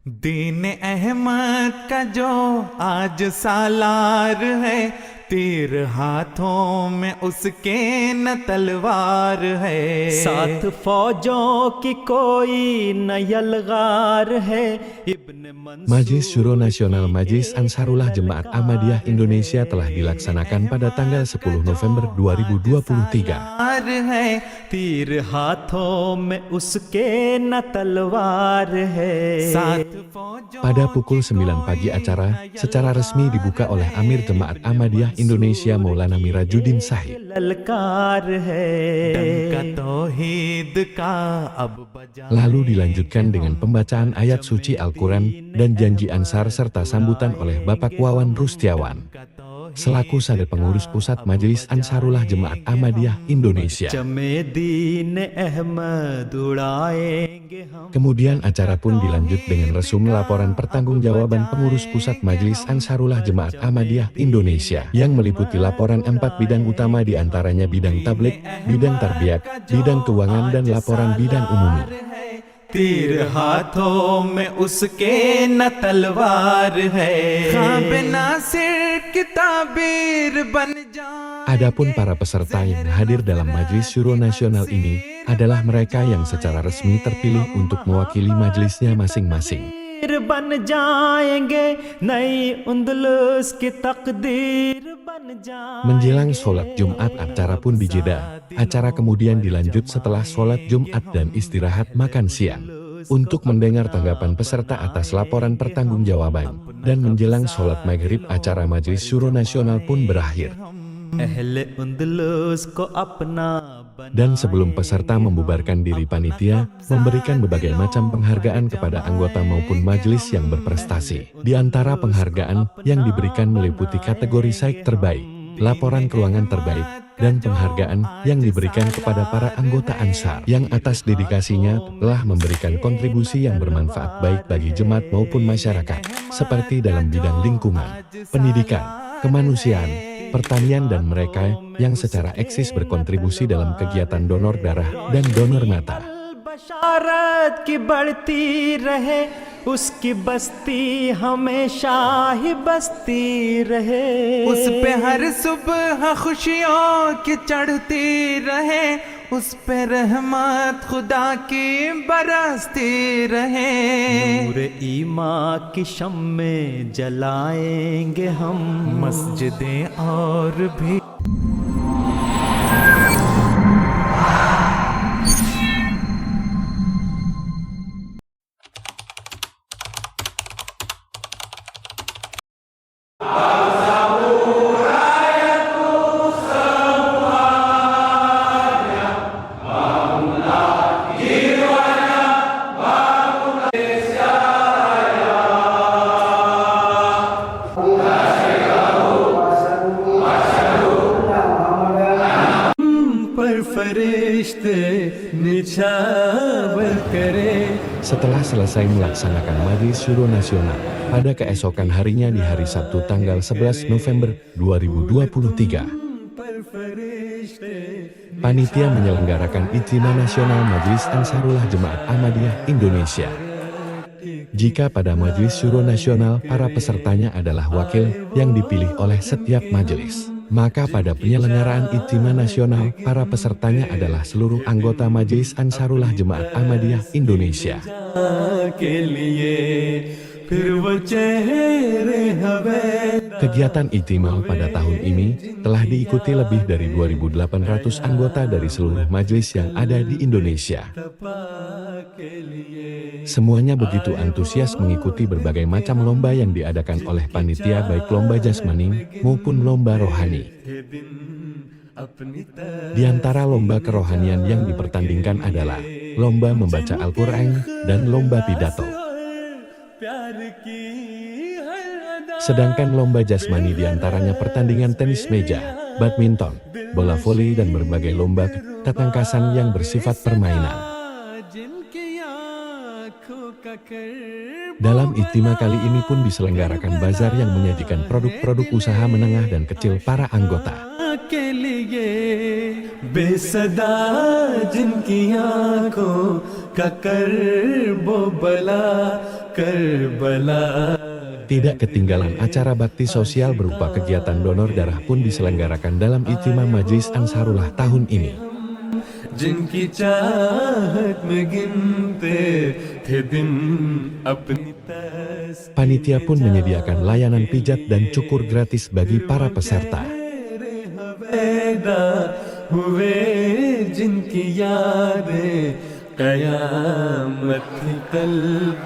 दीन अहमद का जो आज सालार है, तीर हाथों में उसके न तलवार है। साथ फौजों की कोई न यलगार है। Majelis Syuro Nasional Majelis Ansarullah Jemaat Ahmadiyah Indonesia telah dilaksanakan pada tanggal 10 November 2023. तीर हाथों में उसके न तलवार है। Pada pukul 9 pagi acara secara resmi dibuka oleh Amir Jemaat Ahmadiyah Indonesia Maulana Mirajuddin Shahid. Lalu dilanjutkan dengan pembacaan ayat suci Al-Quran dan janji Ansar serta sambutan oleh Bapak Wawan Rustiawan selaku Sadar Pengurus Pusat Majelis Ansarullah Jemaat Ahmadiyah Indonesia. Kemudian acara pun dilanjut dengan resum laporan pertanggungjawaban pengurus Pusat Majelis Ansarullah Jemaat Ahmadiyah Indonesia yang meliputi laporan 4 bidang utama, diantaranya bidang tabligh, bidang tarbiyat, bidang keuangan, dan laporan bidang umum. तीर हाथों में उसके न तलवार है, ख्वाब नासिर की ताबीर बन जाए। Adapun para peserta yang hadir dalam Majelis Syuro Nasional ini adalah mereka yang secara resmi terpilih untuk mewakili majelisnya masing-masing. Menjelang sholat Jumat, acara pun dijeda. Acara kemudian dilanjut setelah sholat Jumat dan istirahat makan siang untuk mendengar tanggapan peserta atas laporan pertanggungjawaban. Dan menjelang sholat maghrib, acara Majelis Syuro Nasional pun berakhir. Dan sebelum peserta membubarkan diri, panitia memberikan berbagai macam penghargaan kepada anggota maupun majelis yang berprestasi. Di antara penghargaan yang diberikan meliputi kategori saik terbaik, laporan keuangan terbaik, dan penghargaan yang diberikan kepada para anggota Ansar yang atas dedikasinya telah memberikan kontribusi yang bermanfaat baik bagi jemaat maupun masyarakat, seperti dalam bidang lingkungan, pendidikan, kemanusiaan, pertanian, dan mereka yang secara eksis berkontribusi dalam kegiatan donor darah dan donor mata. उसकी बस्ती हमेशा ही बसती रहे, उस पे हर सुबह खुशियों की चढ़ती रहे, उस पे रहमत खुदा की बरसती रहे। नूर ईमान की शम्में जलाएंगे हम, मस्जिदें और भी Setelah selesai melaksanakan Majelis Syuro Nasional, pada keesokan harinya di hari Sabtu tanggal 11 November 2023, panitia menyelenggarakan Ijtima Nasional Majelis Ansarullah Jemaat Ahmadiyah Indonesia. Jika pada Majelis Syuro Nasional para pesertanya adalah wakil yang dipilih oleh setiap majelis, maka pada penyelenggaraan Ijtima Nasional para pesertanya adalah seluruh anggota Majelis Ansarullah Jemaat Ahmadiyah Indonesia. Kegiatan Ijtima pada tahun ini telah diikuti lebih dari 2.800 anggota dari seluruh majelis yang ada di Indonesia. Semuanya begitu antusias mengikuti berbagai macam lomba yang diadakan oleh panitia, baik lomba jasmani maupun lomba rohani. Di antara lomba kerohanian yang dipertandingkan adalah lomba membaca Al-Quran dan lomba pidato. Sedangkan lomba jasmani diantaranya pertandingan tenis meja, badminton, bola voli, dan berbagai lomba ketangkasan yang bersifat permainan. Dalam Ijtima kali ini pun diselenggarakan bazar yang menyajikan produk-produk usaha menengah dan kecil para anggota. Karbala. Tidak ketinggalan acara bakti sosial berupa kegiatan donor darah pun diselenggarakan dalam Ijtima Majlis Ansarullah tahun ini. जिनकी चाहत में गिनते थे दिन अपनी तस्वीर Panitia pun menyediakan layanan pijat dan cukur gratis bagi para peserta. पैदा हुए जिनकी यादें कयामत की कल्ब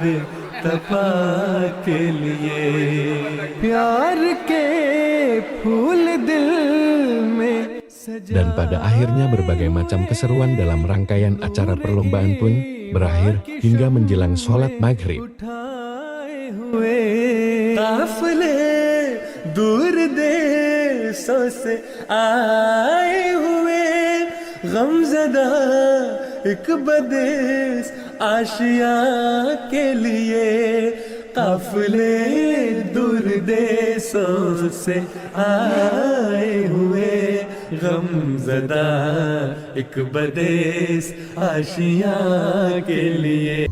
तपा के लिए प्यार के फूल दिल में Dan pada akhirnya berbagai macam keseruan dalam rangkaian acara perlombaan pun berakhir hingga menjelang sholat maghrib. उठाए हुए काफिले दूर देशों से आए हुए गमज़दा एक बदेस आशिया के लिए काफिले दूर देशों से आए हुए गमज़दा एक बदेस आशिया के लिए.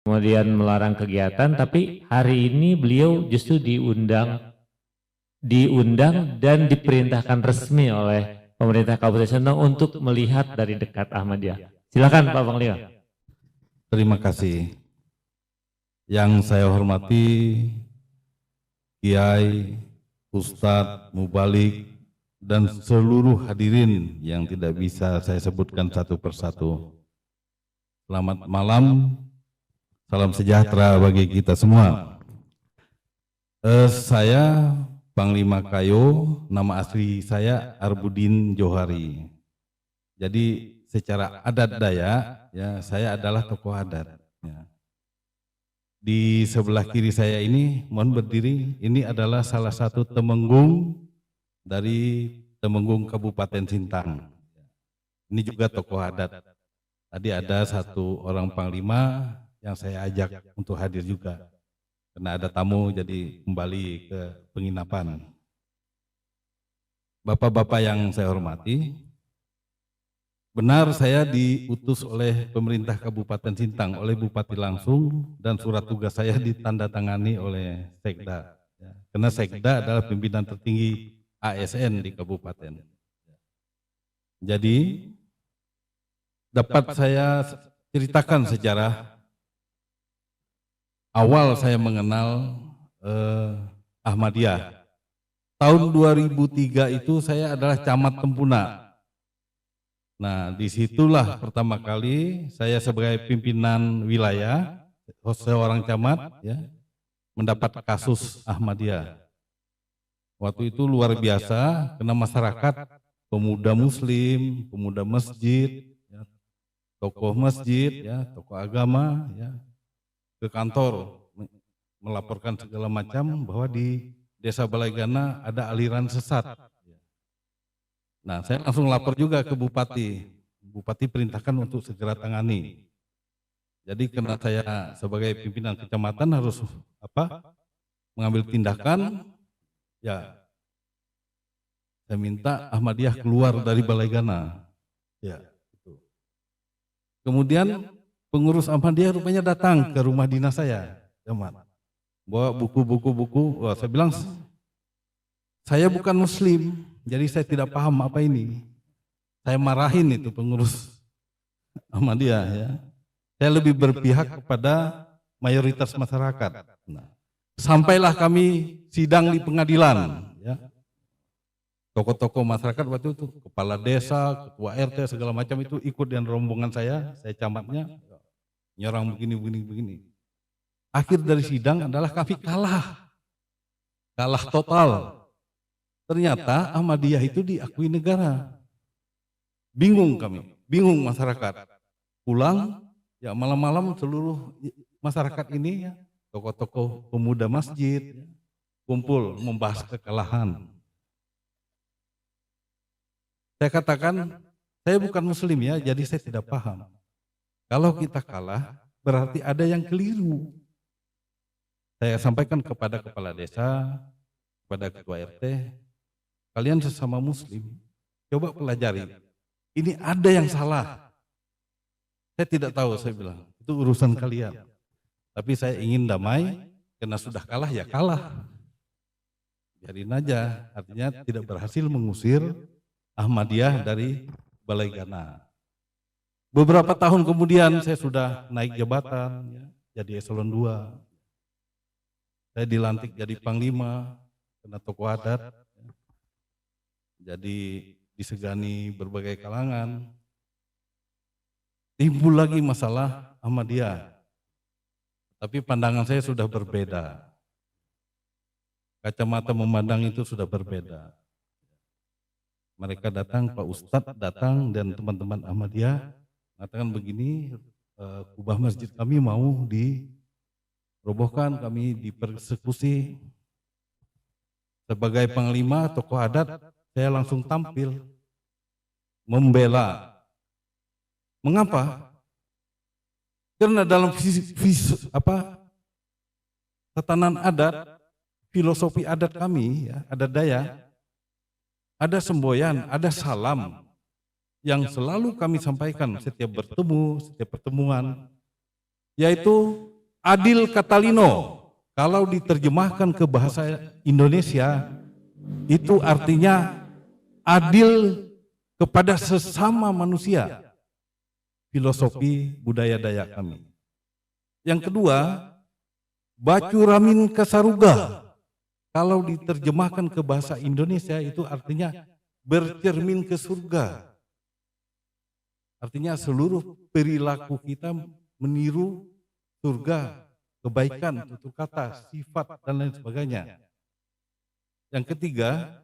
Kemudian melarang kegiatan, tapi hari ini beliau justru diundang dan diperintahkan resmi oleh pemerintah Kabupaten Sentong untuk melihat dari dekat Ahmadiyah. Silakan Pak Panglima. Terima kasih. Yang saya hormati Kiai, Ustadz, Mubalik, dan seluruh hadirin yang tidak bisa saya sebutkan satu persatu. Selamat malam, salam sejahtera bagi kita semua. Saya Panglima Kayo, nama asli saya Arbudin Johari. Jadi secara adat Dayak, ya saya adalah tokoh adat. Ya. Di sebelah kiri saya ini, mohon berdiri, ini adalah salah satu temenggung dari Temenggung Kabupaten Sintang. Ini juga tokoh adat. Tadi ada satu orang panglima yang saya ajak untuk hadir juga. Karena ada tamu jadi kembali ke penginapan. Bapak-bapak yang saya hormati, benar saya diutus oleh pemerintah Kabupaten Sintang, oleh Bupati langsung, dan surat tugas saya ditandatangani oleh Sekda. Karena Sekda adalah pimpinan tertinggi ASN di Kabupaten. Jadi dapat saya ceritakan sejarah awal saya mengenal Ahmadiyah. Tahun 2003 itu saya adalah camat Tempuna. Nah, disitulah pertama kali saya sebagai pimpinan wilayah, seorang camat, ya, mendapat kasus Ahmadiyah. Waktu itu luar biasa, karena masyarakat, pemuda Muslim, pemuda masjid, ya, tokoh masjid, ya, tokoh agama, ya, ke kantor melaporkan segala macam bahwa di Desa Balaigana ada aliran sesat. Nah, saya langsung lapor juga ke Bupati. Bupati perintahkan untuk segera tangani. Jadi karena saya sebagai pimpinan kecamatan harus mengambil tindakan, ya saya minta Ahmadiyah keluar dari Balaigana. Ya, gitu. Kemudian pengurus Ahmadiyah rupanya datang ke rumah dinas saya, bawa buku-buku. Wah, saya bilang, saya bukan Muslim, jadi saya tidak paham apa ini. Saya marahin itu pengurus Ahmadiyah. Ya. Saya lebih berpihak kepada mayoritas masyarakat. Nah, sampailah kami sidang di pengadilan. Ya. Tokoh-tokoh masyarakat waktu itu, kepala desa, ketua RT, segala macam itu ikut dengan rombongan saya camatnya, nyerang begini. Akhir dari sidang adalah kami kalah total. Ternyata Ahmadiyah itu diakui negara. Bingung kami, bingung masyarakat. Pulang, ya malam-malam seluruh masyarakat ini, ya, tokoh-tokoh pemuda masjid, kumpul membahas kekalahan. Saya katakan, saya bukan Muslim ya, jadi saya tidak paham. Kalau kita kalah, berarti ada yang keliru. Saya sampaikan kepada kepala desa, kepada ketua RT, kalian sesama muslim, coba pelajari. Ini ada yang salah. Saya tidak tahu, saya bilang. Itu urusan kalian. Tapi saya ingin damai, karena sudah kalah ya kalah. Biarin aja, artinya tidak berhasil mengusir Ahmadiyah dari Balai Gana. Beberapa tahun kemudian saya sudah naik jabatan, ya, jadi eselon 2. Saya dilantik jadi panglima, kena tokoh adat. Jadi disegani berbagai kalangan. Timbul lagi masalah Ahmadiyah. Tapi pandangan saya sudah berbeda. Kacamata memandang itu sudah berbeda. Mereka datang, Pak Ustadz datang dan teman-teman Ahmadiyah mengatakan begini, kubah masjid kami mau dirobohkan, kami dipersekusi. Sebagai panglima tokoh adat, saya langsung tampil membela. Mengapa? Karena dalam tatanan adat, filosofi adat kami, ya, adat Dayak, ada semboyan, ada salam yang selalu kami sampaikan setiap bertemu, setiap pertemuan, yaitu adil katalino. Kalau diterjemahkan ke bahasa Indonesia, itu artinya adil kepada sesama manusia. Filosofi budaya Dayak kami. Yang kedua, bacu ramin kasaruga. Kalau diterjemahkan ke bahasa Indonesia itu artinya bercermin ke surga. Artinya seluruh perilaku kita meniru surga, kebaikan, tutur kata, sifat, dan lain sebagainya. Yang ketiga,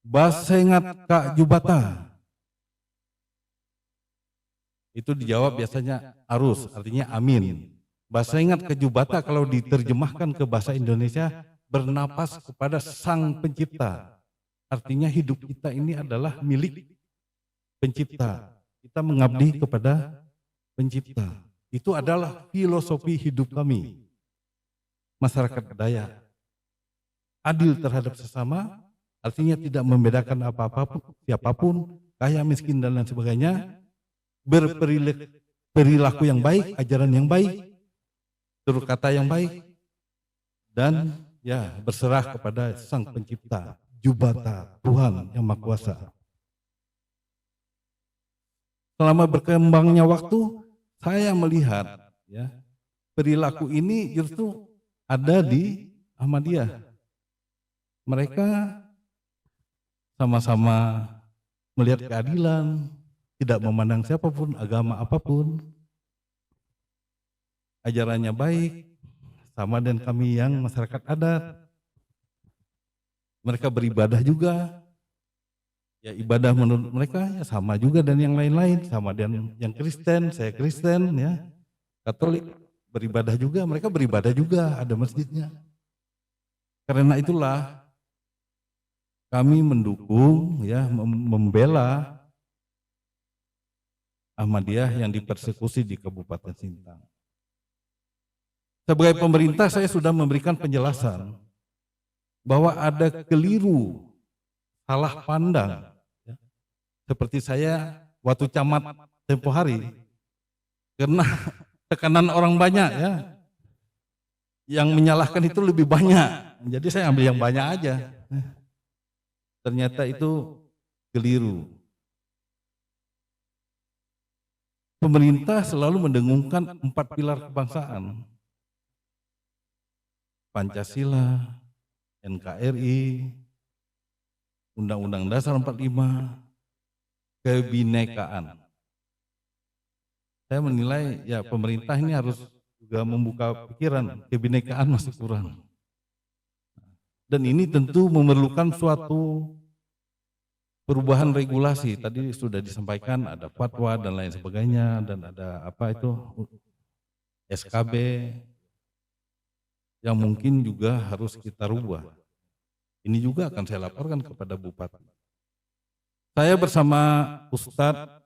basengat kak jubata. Itu dijawab biasanya arus, artinya amin. Basengat ke jubata kalau diterjemahkan ke bahasa Indonesia, bernapas kepada sang pencipta. Artinya hidup kita ini adalah milik pencipta. Kita mengabdi kepada pencipta. Itu adalah filosofi hidup kami. Masyarakat Dayak. Adil terhadap sesama, artinya tidak membedakan apa-apa, siapapun, kaya, miskin, dan lain sebagainya. Berperilaku yang baik, ajaran yang baik, tutur kata yang baik, dan ya berserah kepada sang pencipta, jubata, Tuhan yang Maha Kuasa. Selama berkembangnya waktu, saya melihat ya perilaku ini justru ada di Ahmadiyah. Mereka sama-sama melihat keadilan, tidak memandang siapapun, agama apapun, ajarannya baik, sama dengan kami yang masyarakat adat. Mereka beribadah juga, ya ibadah menurut mereka ya sama juga dan yang lain-lain, sama dengan yang Kristen, saya Kristen, ya Katolik beribadah juga, mereka beribadah juga, ada masjidnya. Karena itulah kami mendukung, ya membela Ahmadiyah yang dipersekusi di Kabupaten Sintang. Sebagai pemerintah saya sudah memberikan penjelasan bahwa ada keliru, salah pandang. Seperti saya waktu camat tempo hari, karena tekanan orang banyak ya, yang menyalahkan itu lebih banyak. Jadi saya ambil yang banyak aja. Ternyata itu keliru. Pemerintah selalu mendengungkan 4 pilar kebangsaan. Pancasila, NKRI, Undang-Undang Dasar 45, kebinekaan. Saya menilai ya pemerintah ini harus juga membuka pikiran, kebinekaan masih kurang. Dan ini tentu memerlukan suatu perubahan regulasi. Tadi sudah disampaikan ada fatwa dan lain sebagainya, dan ada apa itu SKB yang mungkin juga harus kita rubah. Ini juga akan saya laporkan kepada Bupati. Saya bersama Ustadz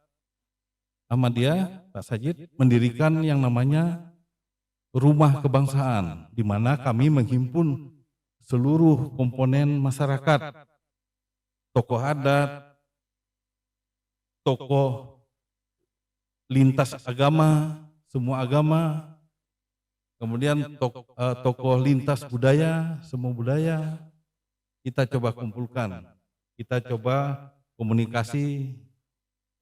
Ahmadiyah, Pak Sajid, mendirikan yang namanya Rumah Kebangsaan, di mana kami menghimpun seluruh komponen masyarakat, tokoh adat, tokoh lintas agama, semua agama, kemudian tokoh lintas budaya, semua budaya, kita coba kumpulkan, kita coba komunikasi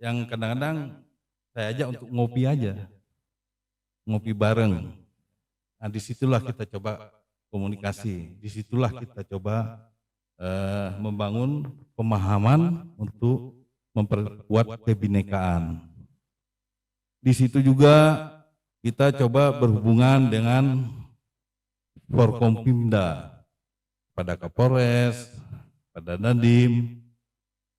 yang kadang-kadang saya ajak untuk ngopi aja, ngopi bareng. Nah, disitulah kita coba komunikasi, disitulah kita coba membangun pemahaman untuk memperkuat kebinekaan. Di situ juga kita coba berhubungan dengan Forkompimda, pada Kapolres, pada Dandim,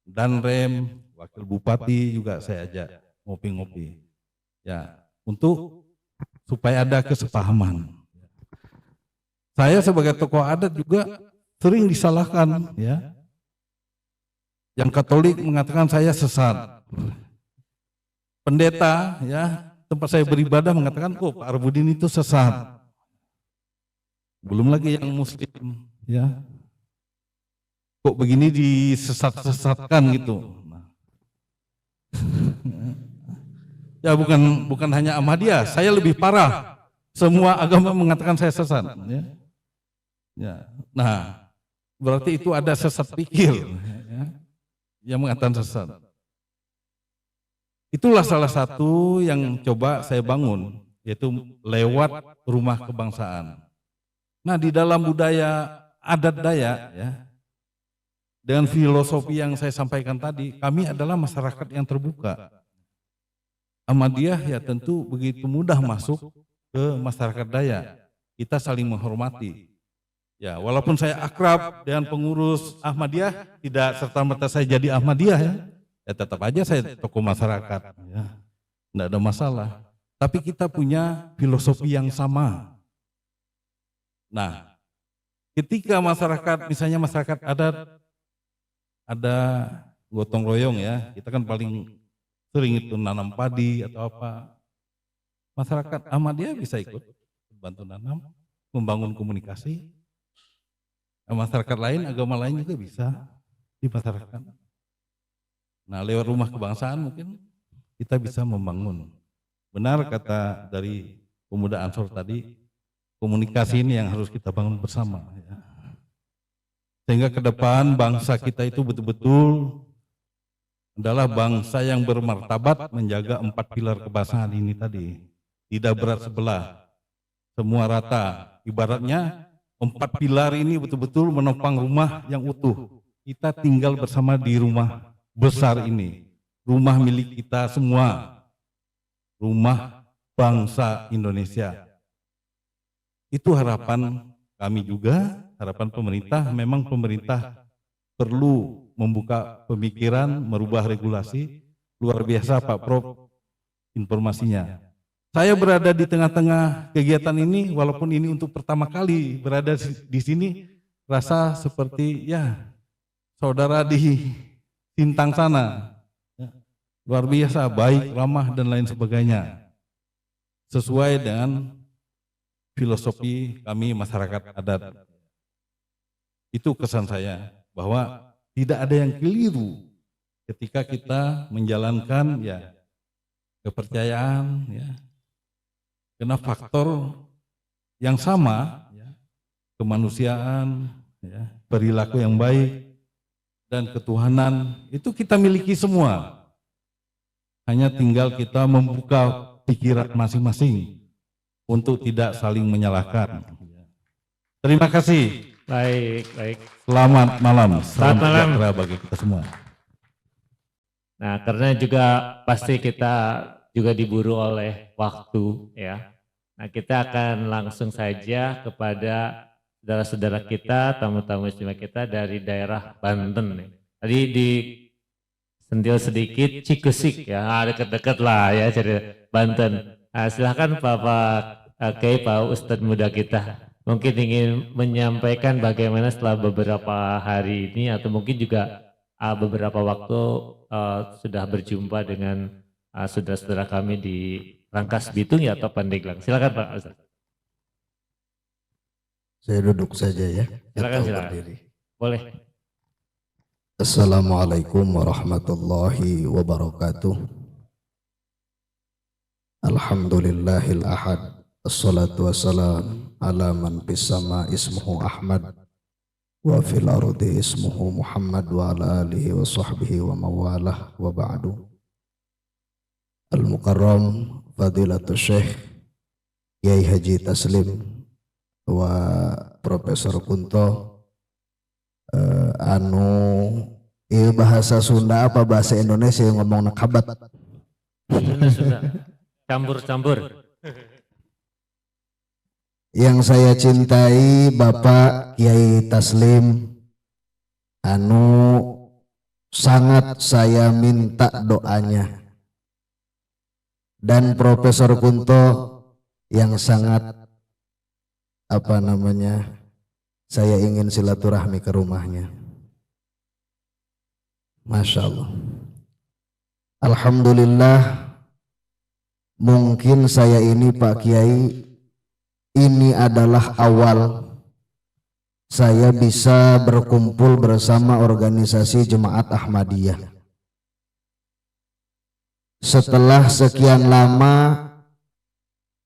Danrem, Wakil Bupati juga saya ajak ngopi-ngopi. Ya, untuk supaya ada kesepahaman. Saya sebagai tokoh adat juga sering disalahkan, ya. Yang Katolik mengatakan saya sesat. Pendeta, ya, tempat saya beribadah mengatakan, kok Pak Arbudin itu sesat. Belum lagi yang Muslim, ya. Kok begini disesat-sesatkan gitu. Ya bukan hanya Ahmadiyah, saya lebih parah. Semua agama mengatakan saya sesat. Ya. Ya. Nah, berarti itu ada sesat pikir, ya, yang mengatakan sesat. Itulah salah satu yang coba saya bangun, yaitu lewat rumah kebangsaan. Nah, di dalam budaya adat Dayak, ya, dengan filosofi yang saya sampaikan tadi, kami adalah masyarakat yang terbuka. Ahmadiyah ya tentu begitu mudah masuk ke masyarakat Dayak. Kita saling menghormati. Ya, walaupun saya akrab dengan pengurus Ahmadiyah, tidak serta-merta saya jadi Ahmadiyah, ya tetap aja saya tokoh masyarakat. Ya, tidak ada masalah. Tapi kita punya filosofi yang sama. Nah, ketika masyarakat, misalnya masyarakat adat, ada gotong royong, ya, kita kan paling sering itu nanam padi atau apa. Masyarakat Ahmadiyah bisa ikut bantu nanam, membangun komunikasi. Masyarakat lain, agama lain juga bisa di masyarakat. Nah, lewat rumah kebangsaan mungkin kita bisa membangun. Benar kata dari pemuda Ansor tadi, komunikasi ini yang harus kita bangun bersama. Ya. Sehingga ke depan bangsa kita itu betul-betul adalah bangsa yang bermartabat, menjaga 4 pilar kebangsaan ini tadi. Tidak berat sebelah, semua rata. Ibaratnya 4 pilar ini betul-betul menopang rumah yang utuh. Kita tinggal bersama di rumah besar ini. Rumah milik kita semua. Rumah bangsa Indonesia. Itu harapan kami juga, harapan pemerintah. Memang pemerintah perlu membuka pemikiran, merubah regulasi. Luar biasa Pak Prof informasinya. Saya berada di tengah-tengah kegiatan ini, walaupun ini untuk pertama kali berada di sini, rasa seperti ya saudara di Sintang sana. Ya, luar biasa, baik, ramah dan lain sebagainya. Sesuai dengan filosofi kami masyarakat adat. Itu kesan saya, bahwa tidak ada yang keliru ketika kita menjalankan ya kepercayaan, ya, karena faktor yang sama, ya, kemanusiaan, ya, perilaku yang baik, dan ketuhanan itu kita miliki semua. Hanya tinggal kita membuka pikiran masing-masing untuk tidak saling menyalahkan. Terima kasih. Baik, baik. Selamat malam. Selamat malam sejahtera bagi kita semua. Nah, karena juga pasti kita juga diburu oleh waktu, ya. Nah, kita akan langsung saja kepada saudara-saudara kita, tamu-tamu istimewa kita dari daerah Banten. Tadi disentil sedikit Cikusik, ya, dekat-dekat lah ya dari Banten. Nah, silahkan Bapak Kiai, Pak Ustadz muda kita, mungkin ingin menyampaikan bagaimana setelah beberapa hari ini atau mungkin juga beberapa waktu sudah berjumpa dengan saudara-saudara kami di Rangkas Bitung ya atau Pandeglang. Silakan Pak Ustadz. Saya duduk saja ya. Silakan, Atau silakan. berdiri. Boleh. Assalamualaikum warahmatullahi wabarakatuh. Alhamdulillahil ahad. Assalatu wassalam ala man fis sama ismuhu Ahmad wa fil ardi ismuhu Muhammad wa ala alihi wa sahbihi wa mawalah wa ba'du. Al-Mukarram Fadilatul Syekh Kiai Haji Taslim wa Profesor Kunto bahasa Sunda apa bahasa Indonesia yang ngomong nakabat. Sudah. Campur-campur. Yang saya cintai Bapak Kiai Taslim, sangat saya minta doanya, dan Profesor Kunto yang sangat saya ingin silaturahmi ke rumahnya. Masya Allah. Alhamdulillah, mungkin saya ini Pak Kiai, ini adalah awal saya bisa berkumpul bersama organisasi Jemaat Ahmadiyah. Setelah sekian lama,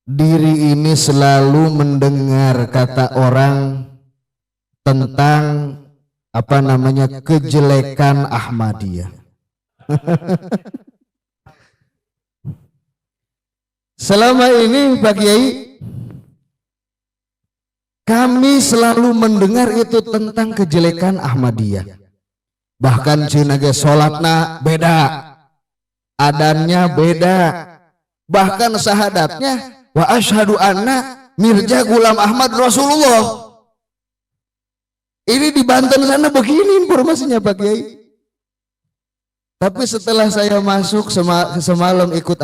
diri ini selalu mendengar kata orang tentang kejelekan Ahmadiyah. Selama ini Pak Kiai, kami selalu mendengar itu tentang kejelekan Ahmadiyah. Bahkan cina ge sholatna beda, adannya beda, bahkan syahadatnya wa asyhadu anna Mirja Ghulam Ahmad Rasulullah. Ini di Banten sana begini informasinya Pak Kiai. Tapi setelah saya masuk semalam ikut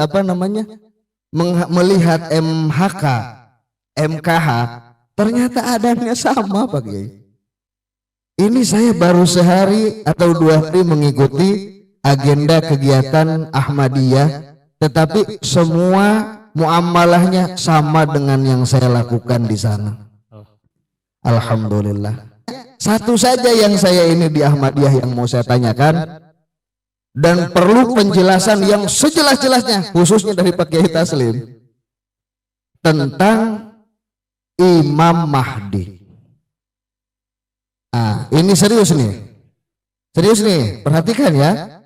melihat MKH, ternyata adanya sama Pak Kiai. Ini saya baru sehari atau 2 hari mengikuti agenda kegiatan Ahmadiyah, tetapi semua muamalahnya sama dengan yang saya lakukan di sana. Alhamdulillah. Satu saja yang saya ini di Ahmadiyah yang mau saya tanyakan, dan perlu penjelasan yang sejelas-jelasnya, khususnya dari Pak Kiai Taslim, tentang Imam Mahdi. Ini serius nih, perhatikan ya.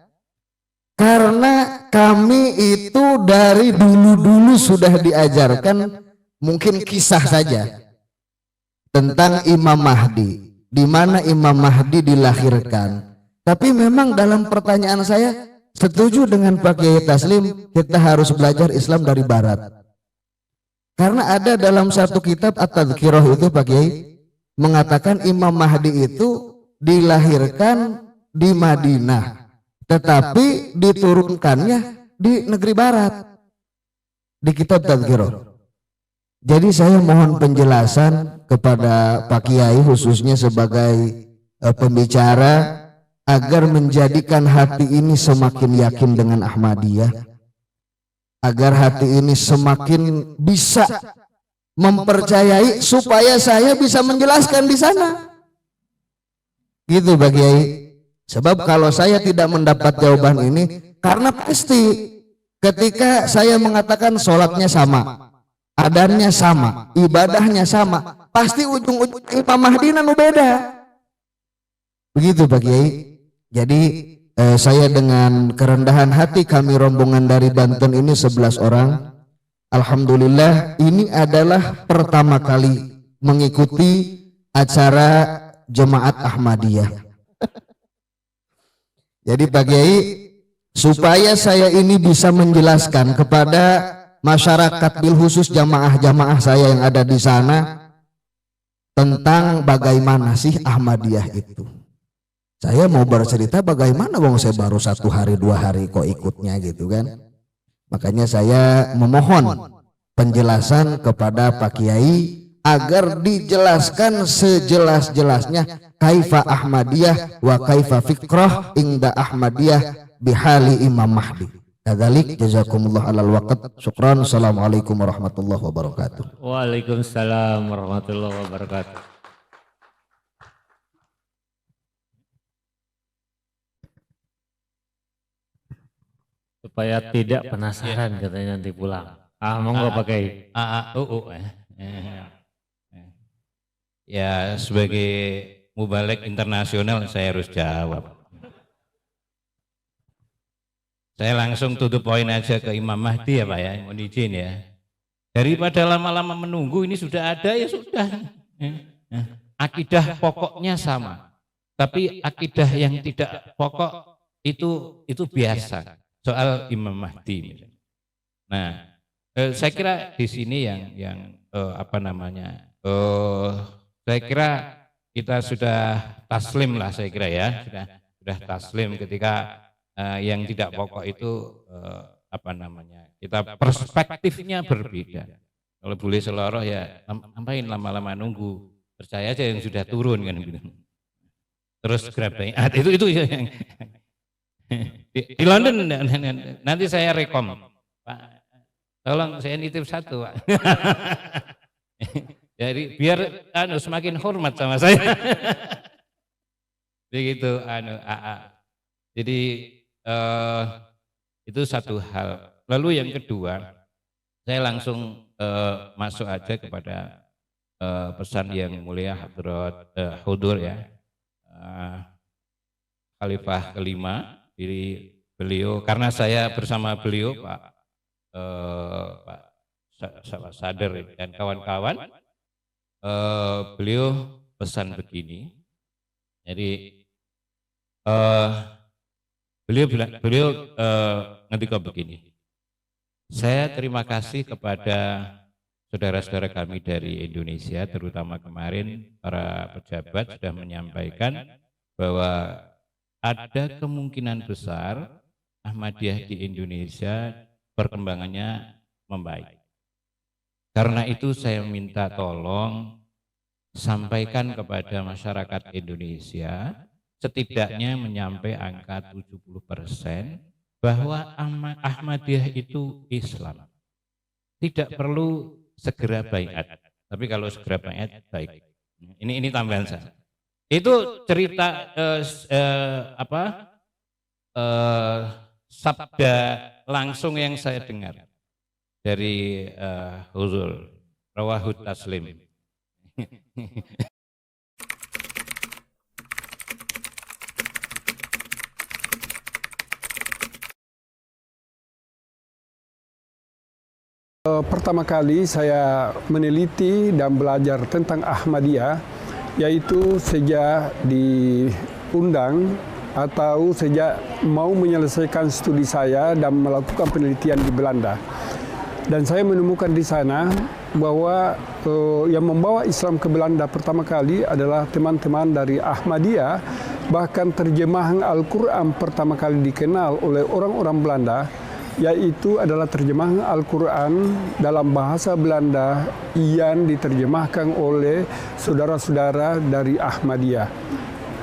Karena kami itu dari dulu-dulu sudah diajarkan, mungkin kisah saja tentang Imam Mahdi, di mana Imam Mahdi dilahirkan. Tapi memang dalam pertanyaan saya setuju dengan Pak Kiai Taslim, kita harus belajar Islam dari Barat. Karena ada dalam satu kitab At-Tadhkirah itu Pak Kiai mengatakan Imam Mahdi itu dilahirkan di Madinah, tetapi diturunkannya di negeri Barat, di kitab Tadhkirah. Jadi saya mohon penjelasan kepada Pak Kiai khususnya sebagai pembicara, agar menjadikan hati ini semakin yakin dengan Ahmadiyah, agar hati ini semakin bisa mempercayai, supaya saya bisa menjelaskan di sana. Gitu Pak Kiai. Sebab kalau saya tidak mendapat jawaban ini, karena pasti ketika saya mengatakan sholatnya sama, adannya sama, ibadahnya sama, pasti ujung-ujung Imam Mahdi nu beda. Begitu Pak Kiai. Jadi saya dengan kerendahan hati, kami rombongan dari Banten ini 11 orang. Alhamdulillah, ini adalah pertama kali mengikuti acara Jemaat Ahmadiyah. Jadi Pak Kiai, supaya saya ini bisa menjelaskan kepada masyarakat, bil khusus jamaah-jamaah saya yang ada di sana, tentang bagaimana sih Ahmadiyah itu. Saya mau bercerita bagaimana wong saya baru 1 hari 2 hari kok ikutnya gitu kan. Makanya saya memohon penjelasan kepada Pak Kiai agar dijelaskan sejelas-jelasnya kaifa Ahmadiyah wa kaifa fikrah inda Ahmadiyah bihali Imam Mahdi. Kadzalik jazakumullah alal waqt. Syukran. Assalamualaikum warahmatullahi wabarakatuh. Waalaikumsalam warahmatullahi wabarakatuh. supaya tidak penasaran katanya nanti pulang. Monggo pakai. Ya, sebagai mubalek internasional saya harus jawab. Saya langsung to the point aja ke Imam Mahdi ya Pak ya, mohon izin ya. Daripada lama-lama menunggu, ini sudah ada ya sudah. Akidah pokoknya sama, tapi akidah yang tidak pokok itu biasa. Soal Imam Mahdi. Nah, saya kira di sini yang saya kira kita sudah taslim lah, saya kira ya, sudah taslim ketika yang tidak pokok itu kita perspektifnya berbeda. Kalau boleh seloroh ya ngapain lama-lama nunggu, percaya aja yang sudah turun kan gitu. Terus grab bayat itu yang di London nanti saya rekom Pak, tolong saya nitip satu Pak. Jadi biar semakin hormat sama saya. Begitu Jadi itu satu hal. Lalu yang kedua, saya langsung masuk aja kepada pesan yang mulia Hadrat Hudur ya, Khalifah kelima. Jadi beliau, karena saya bersama beliau Pak Sadar dan kawan-kawan, beliau pesan begini. Jadi beliau ngetika begini. Saya terima kasih kepada saudara-saudara kami dari Indonesia, terutama kemarin para pejabat sudah menyampaikan bahwa ada kemungkinan besar Ahmadiyah di Indonesia perkembangannya membaik. Karena itu saya minta tolong sampaikan kepada masyarakat Indonesia setidaknya menyampai angka 70% bahwa Ahmadiyah itu Islam. Tidak perlu segera baiat, tapi kalau segera baiat baik. Ini tambahan saya. Itu cerita sabda langsung yang saya dengar dari Huzur Rawahut Taslim. Pertama kali saya meneliti dan belajar tentang Ahmadiyah, yaitu sejak diundang atau sejak mau menyelesaikan studi saya dan melakukan penelitian di Belanda. Dan saya menemukan di sana bahwa yang membawa Islam ke Belanda pertama kali adalah teman-teman dari Ahmadiyah. Bahkan terjemahan Al-Quran pertama kali dikenal oleh orang-orang Belanda, yaitu adalah terjemahan Al-Quran dalam bahasa Belanda yang diterjemahkan oleh saudara-saudara dari Ahmadiyah.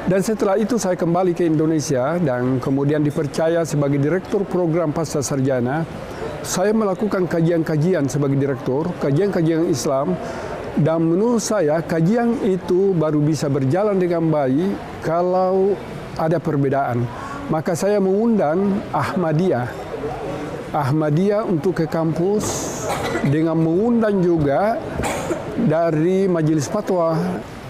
Dan setelah itu saya kembali ke Indonesia dan kemudian dipercaya sebagai direktur program pasca sarjana. Saya melakukan kajian-kajian sebagai direktur, kajian-kajian Islam, dan menurut saya kajian itu baru bisa berjalan dengan baik kalau ada perbedaan. Maka saya mengundang Ahmadiyah untuk ke kampus dengan mengundang juga dari Majelis Fatwa,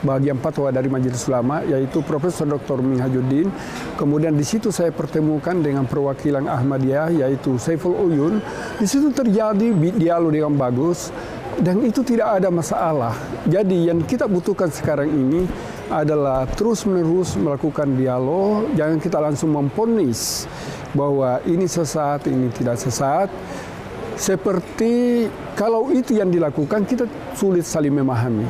bagian fatwa dari Majelis Ulama, yaitu Profesor Dr. Minhajuddin. Kemudian di situ saya pertemukan dengan perwakilan Ahmadiyah, yaitu Saiful Uyun. Di situ terjadi dialog dengan bagus dan itu tidak ada masalah. Jadi yang kita butuhkan sekarang ini adalah terus-menerus melakukan dialog. Jangan kita langsung memvonis bahwa ini sesat, ini tidak sesat. Seperti kalau itu yang dilakukan, kita sulit saling memahami.